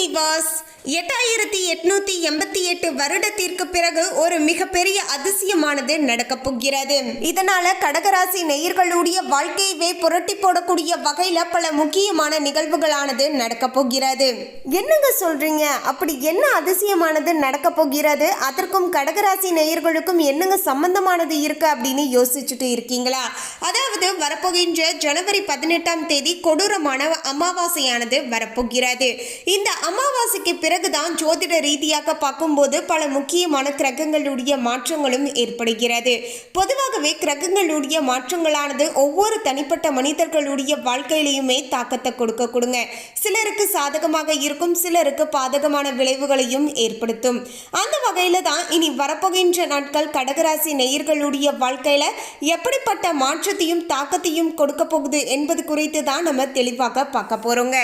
விவாஸ் 8888 வருடத்திற்கு பிறகு ஒரு மிகப்பெரிய அதிசயமானது நடக்கப் போகிறது. இதனால கடகராசி நேயர்களுடைய வாழ்க்கையவே புரட்டி போடக்கூடிய வகையில பல முக்கியமான நிகழ்வுகளானது நடக்கப் போகிறது. என்னங்க சொல்றீங்க? அப்படி என்ன அதிசயமானது நடக்கப் போகிறது? அதற்கும் கடகராசி நேயர்களுக்கும் என்னங்க சம்பந்தமானது இருக்கு அப்படின்னு யோசிச்சுட்டு இருக்கீங்களா? அதாவது வரப்போகின்ற ஜனவரி 18ஆம் தேதி கொடூரமான அமாவாசையானது வரப்போகிறது. இந்த அமாவாசைக்கு பிறகுதான் ஜோதிட ரீதியாக பார்க்கும்போது பல முக்கியமான கிரகங்களுடைய மாற்றங்களும் ஏற்படுகிறது. பொதுவாகவே கிரகங்களுடைய மாற்றங்களானது ஒவ்வொரு தனிப்பட்ட மனிதர்களுடைய வாழ்க்கையிலையுமே தாக்கத்தை கொடுங்க. சிலருக்கு சாதகமாக இருக்கும், சிலருக்கு பாதகமான விளைவுகளையும் ஏற்படுத்தும். அந்த வகையில தான் இனி வரப்போகின்ற நாட்கள் கடகராசி நேயர்களுடைய வாழ்க்கையில எப்படிப்பட்ட மாற்றத்தையும் தாக்கத்தையும் கொடுக்க போகுது என்பது குறித்து தான் நம்ம தெளிவாக பார்க்க போறோங்க.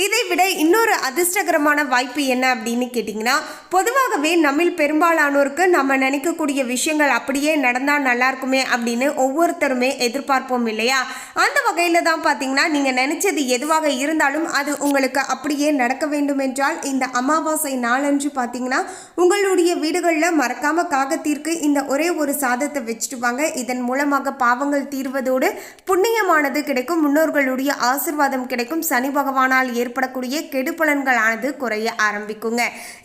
இதை விட இன்னொரு அதிர்ஷ்டகரமான வாய்ப்பு என்ன அப்படின்னு கேட்டிங்கன்னா, பொதுவாகவே நம்மில் பெரும்பாலானோருக்கு நம்ம நினைக்கக்கூடிய விஷயங்கள் அப்படியே நடந்தால் நல்லா இருக்குமே அப்படின்னு ஒவ்வொருத்தருமே எதிர்பார்ப்போம் இல்லையா? அந்த வகையில் தான் பார்த்தீங்கன்னா, நீங்கள் நினைச்சது எதுவாக இருந்தாலும் அது உங்களுக்கு அப்படியே நடக்க வேண்டும் என்றால் இந்த அமாவாசை நாளன்று பார்த்தீங்கன்னா உங்களுடைய வீடுகளில் மறக்காம காகத்திற்கு இந்த ஒரே ஒரு சாதத்தை வச்சுட்டு வாங்க. இதன் மூலமாக பாவங்கள் தீர்வதோடு புண்ணியமானது கிடைக்கும், முன்னோர்களுடைய ஆசிர்வாதம் கிடைக்கும், சனி பகவானால் ஏற்படக்கூடிய கெடுபலன்களானது குறைய ஆரம்பிக்குங்க.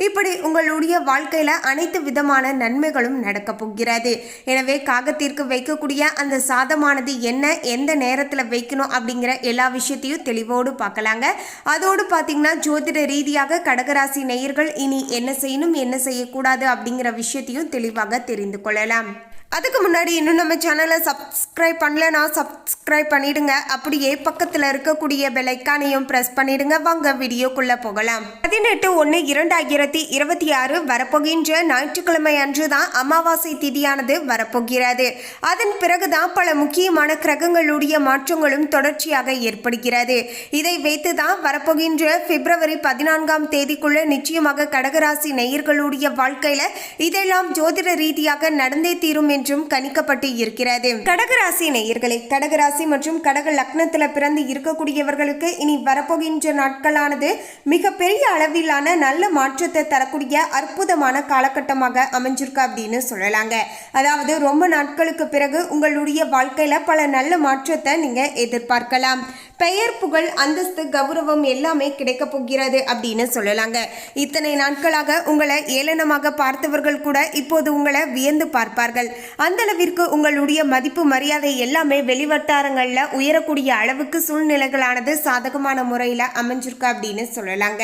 இப்படி உங்களுடைய வாழ்க்கையில அனைத்து விதமான நன்மைகளும் நடக்க போகிறது. எனவே காகத்திற்கு வைக்கக்கூடிய அந்த சாதமானது என்ன, எந்த நேரத்தில் வைக்கணும் அப்படிங்கிற எல்லா விஷயத்தையும் தெளிவோடு பார்க்கலாங்க. அதோடு பார்த்தீங்கன்னா ஜோதிட ரீதியாக கடகராசி நேயர்கள் இனி என்ன செய்யணும் என்ன செய்யக்கூடாது அப்படிங்கிற விஷயத்தையும் தெளிவாக தெரிந்து கொள்ளலாம். அதுக்கு முன்னாடி இன்னும் நம்ம சேனலை சப்ஸ்கிரைப் பண்ணலன்னா சப்ஸ்கிரைப் பண்ணிடுங்க. அப்படியே பக்கத்தில் இருக்கக்கூடிய பெல் ஐக்கானையும் ப்ரெஸ் பண்ணிடுங்க. வாங்க வீடியோக்குள்ள போகலாம். 18/1/2026 வரப்போகின்ற ஞாயிற்றுக்கிழமை அன்று தான் அமாவாசை திதியானது வரப்போகிறது. அதன் பிறகுதான் பல முக்கியமான கிரகங்களுடைய மாற்றங்களும் தொடர்ச்சியாக ஏற்படுகிறது. இதை வைத்து தான் வரப்போகின்ற பிப்ரவரி 14ஆம் தேதிக்குள்ள நிச்சயமாக கடகராசி நேயர்களுடைய வாழ்க்கையில இதெல்லாம் ஜோதிட ரீதியாக நடந்தே தீரும் என்றும் கணிக்கப்பட்டு இருக்கிறது. கடகராசி நேயர்களே, கடகராசி மற்றும் கடக லக்னத்தில் பிறந்து இருக்கக்கூடியவர்களுக்கு இனி வரப்போகின்ற நாட்களானது மிகப்பெரிய அளவிலான நல்ல மாற்றத்தை தரக்கூடிய அற்புதமான காலகட்டமாக அமைஞ்சிருக்கு அப்படின்னு சொல்லலாங்க. அதாவது ரொம்ப நாட்களுக்கு பிறகு உங்களுடைய வாழ்க்கையில பல நல்ல மாற்றத்தை நீங்க எதிர்பார்க்கலாம். பெயர், புகழ், அந்தஸ்து, கௌரவம் எல்லாமே கிடைக்க போகிறது அப்படின்னு சொல்லலாங்க. இத்தனை நாட்களாக உங்களை ஏளனமாக பார்த்தவர்கள் கூட இப்போது உங்களை வியந்து பார்ப்பார்கள். அந்த அளவிற்கு உங்களுடைய மதிப்பு மரியாதை எல்லாமே வெளிவட்டாரங்களில் உயரக்கூடிய அளவுக்கு சூழ்நிலைகளானது சாதகமான முறையில் அமைஞ்சிருக்கு அப்படின்னு சொல்லலாங்க.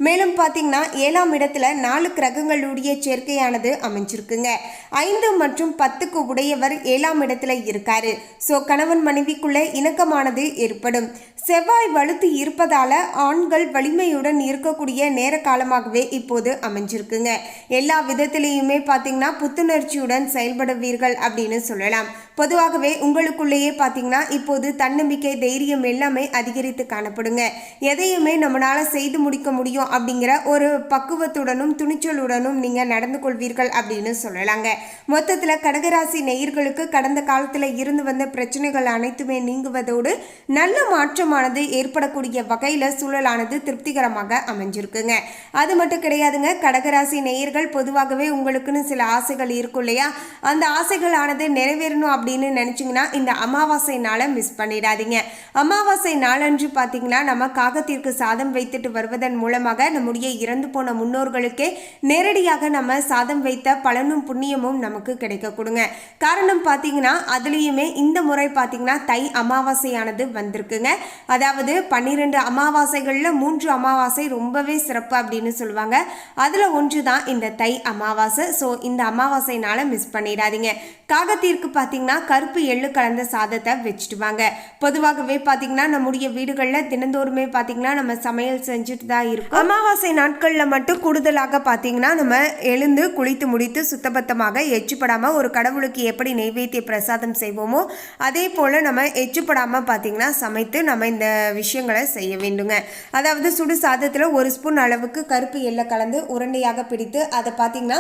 மேலும் பார்த்தீங்கன்னா 7ஆம் இடத்துல 4 கிரகங்களுடைய சேர்க்கையானது அமைஞ்சிருக்குங்க. 5 மற்றும் 10க்கு உடையவர் 7ஆம் இடத்துல இருக்காரு. ஸோ கணவன் மனைவிக்குள்ள இணக்கமானது ஏற்படும். செவ்வாய் வலுத்து இருப்பதால ஆண்கள் வலிமையுடன் இருக்கக்கூடிய நேர காலமாகவே இப்போது அமைஞ்சிருக்குங்க. எல்லா விதத்திலையுமே பார்த்தீங்கன்னா புத்துணர்ச்சியுடன் செயல்படுவீர்கள் அப்படின்னு சொல்லலாம். பொதுவாகவே உங்களுக்குள்ளேயே பார்த்தீங்கன்னா இப்போது தன்னம்பிக்கை, தைரியம் எல்லாமே அதிகரித்து காணப்படுங்க. எதையுமே நம்மளால செய்து முடிக்க முடியும் அப்படிங்கிற ஒரு பக்குவத்துடனும் துணிச்சலுடனும் நீங்க நடந்து கொள்வீர்கள் அப்படின்னு சொல்லலாங்க. மொத்தத்தில் கடகராசி நேயர்களுக்கு கடந்த காலத்தில் இருந்து வந்த பிரச்சனைகள் அனைத்துமே நீங்குவதோடு நல்ல மாற்றமானது ஏற்படக்கூடிய வகையில் சூழலானது திருப்திகரமாக அமைஞ்சிருக்குங்க. அது மட்டும் கிடையாதுங்க, கடகராசி நேயர்கள் பொதுவாகவே உங்களுக்குன்னு சில ஆசைகள் இருக்கும் இல்லையா? அந்த ஆசைகளானது நிறைவேறணும் அப்படின்னு நினைச்சிங்கன்னா இந்த அமாவாசை நாளை மிஸ் பண்ணிடாதீங்க. அமாவாசை நாளன்று பார்த்தீங்கன்னா நம்ம காகத்திற்கு சாதம் வைத்துட்டு வருவதன் மூலமாக நம்முடைய இறந்து போன முன்னோர்களுக்கே நேரடியாக நம்ம சாதம் வைத்த பலனும் புண்ணியமும் நமக்கு கிடைக்க கொடுங்க. காரணம் பார்த்தீங்கன்னா அதுலேயுமே இந்த முறை பார்த்தீங்கன்னா தை அமாவாசையானது வந்திருக்குங்க. அதாவது 12 அமாவாசைகளில் 3 அமாவாசை ரொம்பவே சிறப்பு அப்படின்னு சொல்லுவாங்க. அதில் ஒன்று தான் இந்த தை அமாவாசை. ஸோ இந்த அமாவாசை நாளை மிஸ் பண்ணிடாதீங்க. காகத்திற்கு பார்த்தீங்கன்னா கருப்பு எள்ளு கலந்த சாதத்தை வச்சுட்டு வாங்க. பொதுவாகவே பார்த்தீங்கன்னா நம்முடைய வீடுகளில் தினந்தோறுமே பார்த்தீங்கன்னா நம்ம சமையல் செஞ்சுட்டு தான் இருக்கும். அமாவாசை நாட்களில் மட்டும் கூடுதலாக பார்த்தீங்கன்னா நம்ம எழுந்து குளித்து முடித்து சுத்தபத்தமாக எச்சுப்படாமல் ஒரு கடவுளுக்கு எப்படி நெய்வேத்திய பிரசாதம் செய்வோமோ அதே போல் நம்ம எச்சுப்படாமல் பார்த்தீங்கன்னா சமைத்து நம்ம இந்த விஷயங்களை செய்ய வேண்டுங்க. அதாவது சுடு சாதத்தில் 1 ஸ்பூன் அளவுக்கு கருப்பு எள்ளை கலந்து உருண்டையாக பிடித்து அதை பார்த்தீங்கன்னா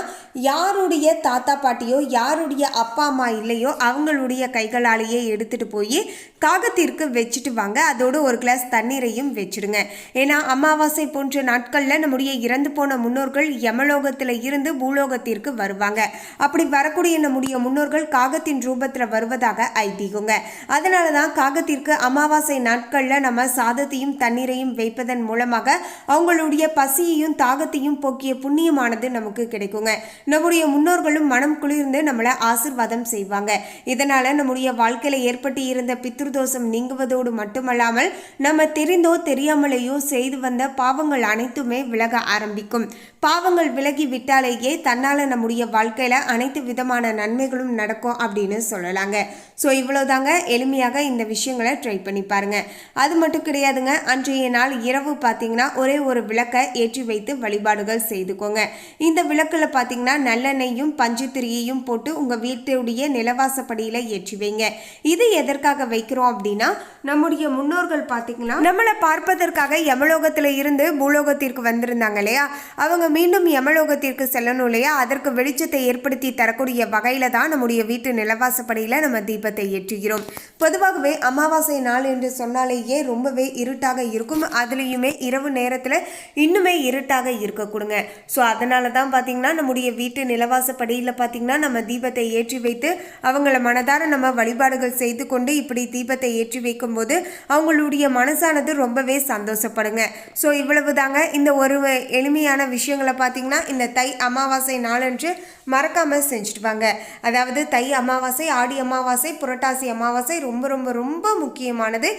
யாருடைய தாத்தா பாட்டியோ யாருடைய அப்பா அம்மா இல்லையோ அவங்களுடைய கைகளாலேயே எடுத்துகிட்டு போய் காகத்திற்கு வச்சுட்டு வாங்க. அதோடு 1 கிளாஸ் தண்ணீரையும் வச்சுடுங்க. ஏன்னா அமாவாசை போன்ற நாட்களில் நம்முடைய இறந்து போன முன்னோர்கள் யமலோகத்தில் இருந்து பூலோகத்திற்கு வருவாங்க. அப்படி வரக்கூடிய நம்முடைய முன்னோர்கள் காகத்தின் ரூபத்தில் வருவதாக ஐதீகங்க. அதனால தான் காகத்திற்கு அமாவாசை நாட்களில் நம்ம சாதத்தையும் தண்ணீரையும் வைப்பதன் மூலமாக அவங்களுடைய பசியையும் தாகத்தையும் போக்கிய புண்ணியமானது நமக்கு கிடைக்குங்க. நம்முடைய முன்னோர்களும் மனம் குளிர்ந்து நம்மளை ஆசீர்வாதம் செய்வாங்க. இதனால நம்முடைய வாழ்க்கையில ஏற்பட்டு இருந்த பித்ருதோஷம் நீங்குவதோடு மட்டுமல்லாமல் நம்ம தெரிந்தோ தெரியாமலேயோ செய்து வந்த பாவங்கள் அனைத்துமே விலக ஆரம்பிக்கும். பாவங்கள் விலகி விட்டாலேயே தன்னால நம்முடைய வாழ்க்கையில அனைத்து விதமான நன்மைகளும் நடக்கும் அப்படின்னு சொல்லலாங்க. ஸோ இவ்வளவுதாங்க, எளிமையாக இந்த விஷயங்களை ட்ரை பண்ணி பாருங்க. அது மட்டும் கிடையாதுங்க, அன்றைய நாள் இரவு பார்த்தீங்கன்னா ஒரே ஒரு விளக்கை ஏற்றி வைத்து வழிபாடுகள் செய்துக்கோங்க. இந்த விளக்குல பார்த்தீங்கன்னா நல்லெண்ணெயும் பஞ்சுத்திரியையும் போட்டு உங்க வீட்டுடைய நிலவாசப்படியில ஏற்றி வைங்க. இது எதற்காக வைக்கிறோம் அப்படின்னா நம்முடைய முன்னோர்கள் பார்த்தீங்கன்னா நம்மளை பார்ப்பதற்காக யமலோகத்தில் இருந்து பூலோகத்திற்கு வந்திருந்தாங்க இல்லையா, அவங்க மீண்டும் யமலோகத்திற்கு செல்லணும் இல்லையா, அதற்கு வெளிச்சத்தை ஏற்படுத்தி தரக்கூடிய வகையில தான் நம்முடைய வீட்டு நிலவாசப்படியில நம்ம தீபத்தை ஏற்றுகிறோம். பொதுவாகவே அமாவாசை நாள் என்று சொன்னாலேயே ரொம்பவே இருட்டாக இருக்கும். அதுலேயுமே இரவு நேரத்தில் இன்னுமே இருட்டாக இருக்க கொடுங்க. ஸோ அதனால தான் பார்த்தீங்கன்னா நம்முடைய வீட்டு நிலவாசப்படியில் பார்த்தீங்கன்னா நம்ம தீபத்தை ஏற்றி வைத்து அவங்கள மனதார நம்ம வழிபாடுகள் செய்து கொண்டு இப்படி தீபத்தை ஏற்றி வைக்கும்போது அவங்களுடைய மனசானது ரொம்பவே சந்தோஷப்படுங்க. ஸோ இவ்வளவு தாங்க. இந்த ஒரு எளிமையான விஷயங்களை பார்த்தீங்கன்னா இந்த தை அமாவாசை நாளன்று மறக்காமல் செஞ்சுட்டு வாங்க. அதாவது தை அமாவாசை, ஆடி அமாவாசை, புரட்டாசி அமாவாசை ரொம்ப ரொம்ப ரொம்ப முக்கியமானது.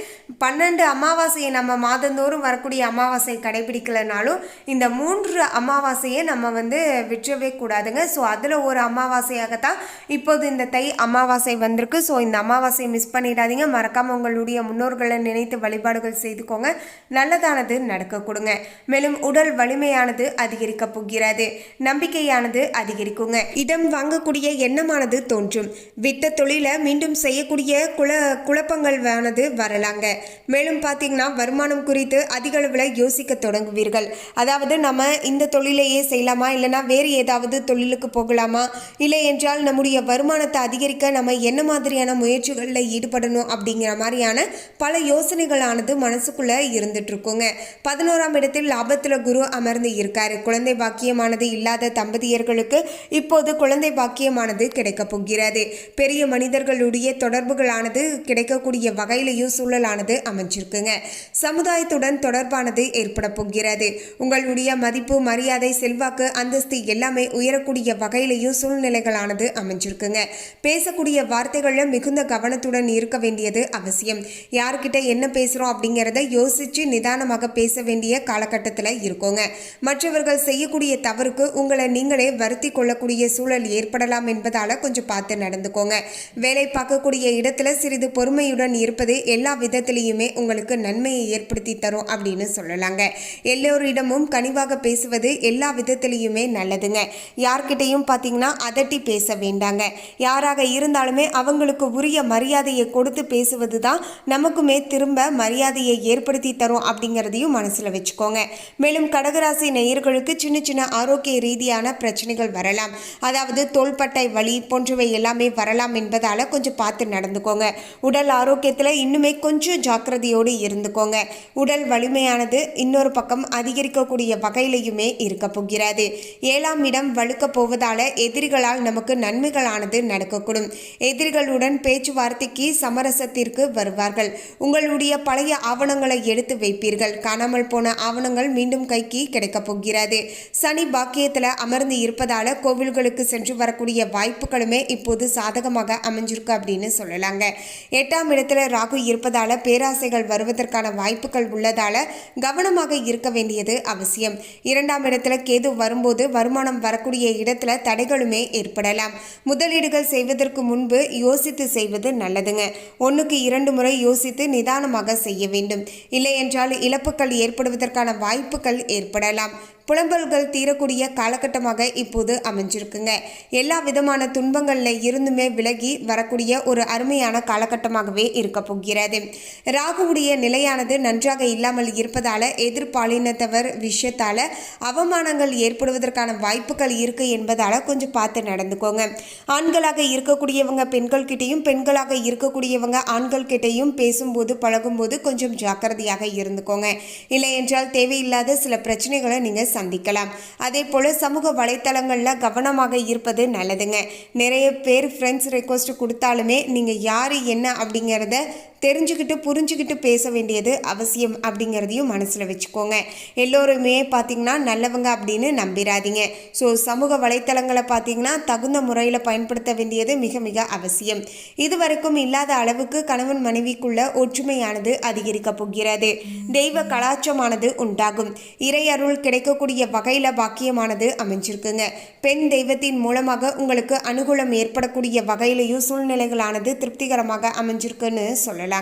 12 அமாவாசையை நம்ம மாதந்தோறும் வரக்கூடிய அமாவாசை கடைபிடிக்கலனாலும் இந்த 3 அமாவாசையை நம்ம விட்டுறவே கூடாதுங்க. ஸோ அதில் ஒரு அமாவாசையாகத்தான் இப்போது இந்த தை அமாவாசை வந்திருக்கு. ஸோ இந்த அமாவாசையை மிஸ் பண்ணிடாதீங்க. மறக்காமல் உங்களுடைய முன்னோர்களை நினைத்து வழிபாடுகள் செய்துக்கோங்க. நல்லதானது நடக்க கொடுங்க. மேலும் உடல் வலிமையானது அதிகரிக்க போகிறது. நம்பிக்கையானது அதிகரிக்குங்க. இடம் வாங்கக்கூடிய எண்ணமானது தோன்றும். விட்ட தொழிலை மீண்டும் செய்யக்கூடிய குழப்பங்கள் வரலாங்க. மேலும் பார்த்தீங்கன்னா வருமானம் குறித்து அதிக அளவில் யோசிக்க தொடங்குவீர்கள். அதாவது நம்ம இந்த தொழிலையே செய்யலாமா, இல்லைனா வேறு ஏதாவது தொழிலுக்கு போகலாமா, இல்லை என்றால் நம்முடைய வருமானத்தை அதிகரிக்க நம்ம என்ன மாதிரியான முயற்சிகளில் ஈடுபடணும் அப்படிங்கிற மாதிரியான பல யோசனைகளானது மனசுக்குள்ள இருந்துட்டு இருக்குங்க. 11ஆம் இடத்தில் லாபத்தில் குரு அமர்ந்து இருக்காரு. குழந்தை பாக்கியமானது இல்லாத தம்பதியர்களுக்கு இப்போது குழந்தை பாக்கியமானது கிடைக்க போகிறது. பெரிய மனிதர்களுடைய தொடர்புகளானது கிடைக்கக்கூடிய வகையிலையும் சூழலானது அமைஞ்சிருக்குங்க. சமுதாயத்துடன் தொடர்பானது ஏற்பட போகிறது. உங்களுடைய மதிப்பு, மரியாதை, செல்வாக்கு, அந்தஸ்து எல்லாமே உயரக்கூடிய வகையிலையும் சூழ்நிலைகளானது அமைஞ்சிருக்குங்க. பேசக்கூடிய வார்த்தைகளில் மிகுந்த கவனத்துடன் இருக்க வேண்டியது அவசியம். யார்கிட்ட என்ன பேசுகிறோம் அப்படிங்கிறத யோசித்து நிதானமாக பேச வேண்டிய காலகட்டத்தில் இருக்கோங்க. மற்றவர்கள் செய்யக்கூடிய தவறுக்கு உங்களை நீங்களே வருத்தி கொள்ளக்கூடிய சூழல் ஏற்படலாம் என்பதால் கொஞ்சம் பார்த்து நடந்துக்கோங்க. வேலை பார்க்கக்கூடிய இடத்துல சிறிது பொறுமையுடன் இருப்பது எல்லா விதத்திலையுமே உங்களுக்கு நன்மையை ஏற்படுத்தி தரும் அப்படின்னு சொல்லலாங்க. எல்லோரிடமும் கனிவாக பேசுவது எல்லா விதத்திலையுமே நல்லதுங்க. யார்கிட்டையும் பார்த்தீங்கன்னா அதட்டி பேச வேண்டாங்க. யாராக இருந்தாலுமே அவங்களுக்கு உரிய மரியாதையை கொடுத்து பேசுவது தான் நமக்குமே திரும்ப மரியாதையை ஏற்படுத்தி தரும் அப்படிங்கிறதையும் மனசில் வச்சுக்கோங்க. மேலும் கடகராசி நேயர்களுக்கு சின்ன சின்ன ஆரோக்கிய ரீதியான பிரச்சனைகள் வரலாம். அதாவது தோள்பட்டை வலி போன்றவை எல்லாமே வரலாம் என்பதால் கொஞ்சம் பார்த்து நடந்துக்கோங்க. உடல் ஆரோக்கியத்தில் இன்னுமே கொஞ்சம் ஜாக்கிரதையோடு இருந்துக்கோங்க. உடல் வலிமையானது இன்னொரு பக்கம் அதிகரிக்கக்கூடிய வகையிலையுமே இருக்க போகிறது. 7ஆம் இடம் வலுக்க போவதால் எதிரிகளால் நமக்கு நன்மைகளானது நடக்கக்கூடும். எதிரிகளுடன் பேச்சுவார்த்தைக்கு சமரசத்திற்கு வருவார்கள். உங்களுடைய பழைய ஆவணங்களை எடுத்து வைப்பீர்கள். காணாமல் போன ஆவணங்கள் மீண்டும் கைக்கு கிடைக்கப் போகிறது. சனி பாக்கியத்தில் அமர்ந்து இருப்பதால் கோவில்களுக்கு சென்று வரக்கூடிய வாய்ப்புகளுமே இப்போது சாதகமாக அமைஞ்சிருக்கு அப்படின்னு சொல்லலாங்க. 8ஆம் இடத்துல ராகு இருப்பதால் பேராசைகள் வருவதற்கான வாய்ப்புகள் உள்ளதால கவனமாக இருக்க வேண்டியது அவசியம். 2ஆம் இடத்துல கேது வரும்போது வருமானம் வரக்கூடிய இடத்துல தடைகளுமே ஏற்படலாம். முதலீடுகள் செய்வதற்கு முன்பு யோசித்து செய்வது நல்லதுங்க. 1க்கு 2 முறை யோசித்து நிதானமாக செய்ய வேண்டும். இல்லை என்றால் இழப்புகள் ஏற்படுவதற்கான வாய்ப்புகள் ஏற்படலாம். புலம்பல்கள் தீரக்கூடிய காலகட்டமாக இப்போது அமைஞ்சிருக்குங்க. எல்லா விதமான துன்பங்களில் இருந்துமே விலகி வரக்கூடிய ஒரு அருமையான காலகட்டமாகவே இருக்க போகிறது. ராகுவுடைய நிலையானது நன்றாக இல்லாமல் இருப்பதால் எதிர்பாலினத்தவர் விஷயத்தால் அவமானங்கள் ஏற்படுவதற்கான வாய்ப்புகள் இருக்கு என்பதால் கொஞ்சம் பார்த்து நடந்துக்கோங்க. ஆண்களாக இருக்கக்கூடியவங்க பெண்கள்கிட்டையும், பெண்களாக இருக்கக்கூடியவங்க ஆண்கள் கிட்டையும் பேசும்போது பழகும்போது கொஞ்சம் ஜாக்கிரதையாக இருந்துக்கோங்க. இல்லை என்றால் தேவையில்லாத சில பிரச்சனைகளை நீங்கள் சந்திக்கலாம். அதே போல் சமூக வலைத்தளங்களில் கவனமாக இருப்பது நல்லதுங்க. நிறைய பேர் ஃப்ரெண்ட்ஸ் ரெக்வஸ்ட் கொடுத்தாலுமே நீங்கள் யார் என்ன அப்படிங்கிறத தெரிஞ்சுக்கிட்டு புரிஞ்சுக்கிட்டு பேச வேண்டியது அவசியம் அப்படிங்கிறதையும் மனசில் வச்சுக்கோங்க. எல்லோருமே பார்த்திங்கன்னா நல்லவங்க அப்படின்னு நம்பிடாதீங்க. ஸோ சமூக வலைத்தளங்களை பார்த்திங்கன்னா தகுந்த முறையில் பயன்படுத்த வேண்டியது மிக மிக அவசியம். இதுவரைக்கும் இல்லாத அளவுக்கு கணவன் மனைவிக்குள்ள ஒற்றுமையானது அதிகரிக்க போகிறது. தெய்வ கலாச்சாரமானது உண்டாகும். இறை அருள் கிடைக்கக்கூடிய வகையில் பாக்கியமானது அமைஞ்சிருக்குங்க. பெண் தெய்வத்தின் மூலமாக உங்களுக்கு அனுகூலம் ஏற்படக்கூடிய வகையிலையும் சூழ்நிலைகளானது திருப்திகரமாக அமைஞ்சிருக்குன்னு சொல்லலாம்.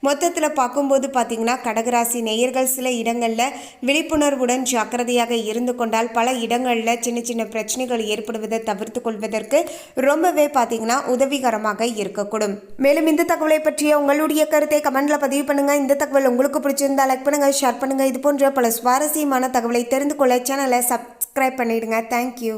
மொத்தத்தில் பார்க்கும்போது பார்த்தீங்கன்னா கடகராசி நேயர்கள் சில இடங்களில் விழிப்புணர்வுடன் ஜாக்கிரதையாக இருந்து கொண்டால் பல இடங்களில் சின்ன சின்ன பிரச்சனைகள் ஏற்படுவதை தவிர்த்து கொள்வதற்கு ரொம்பவே பார்த்தீங்கன்னா உதவிகரமாக இருக்கக்கூடும். மேலும் இந்த தகவலை பற்றிய உங்களுடைய கருத்தை கமெண்ட்ல பதிவு பண்ணுங்க. இந்த தகவல் உங்களுக்கு பிடிச்சிருந்தா லைக் பண்ணுங்க, ஷேர் பண்ணுங்க. இது போன்ற பல சுவாரஸ்யமான தகவலை தெரிந்து கொள்ள சேனலை சப்ஸ்கிரைப் பண்ணிடுங்க. தேங்க்யூ.